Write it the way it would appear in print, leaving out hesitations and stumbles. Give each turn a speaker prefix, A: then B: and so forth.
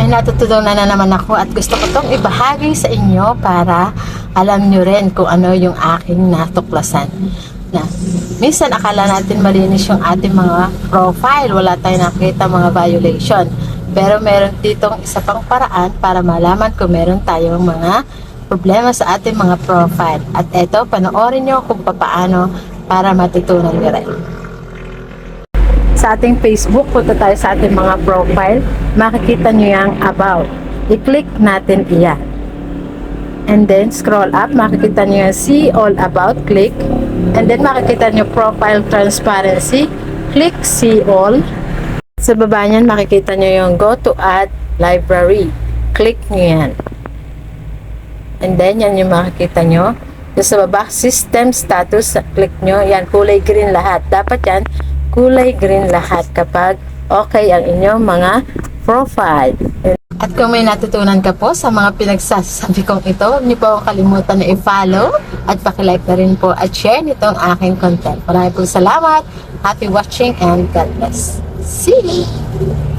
A: may natutunan na naman ako at gusto ko itong ibahagi sa inyo para alam nyo rin kung ano yung aking natuklasan. Na, minsan akala natin malinis yung ating mga profile, wala tayong nakita mga violation. Pero meron ditong isa pang paraan para malaman kung meron tayong mga problema sa ating mga profile. At eto, panoorin nyo kung paano para matutunan nyo rin. Sa ating Facebook, punta tayo sa ating mga profile, makikita nyo yung about. I-click natin iyan. And then, scroll up, makikita nyo yung see all about, click. And then, makikita nyo profile transparency, click see all. Sa baba nyan, makikita nyo yung go to add library, click nyo yan. And then, yan yung makikita nyo. Sa baba, system status, click nyo, yan, kulay green lahat. Dapat yan, kulay green lahat kapag okay ang inyong mga profile. At kung may natutunan ka po sa mga pinagsasabi kong ito, hindi po akong kalimutan na i-follow at pakilike na rin po at share nitong aking content. Maraming po salamat. Happy watching and God bless. See you!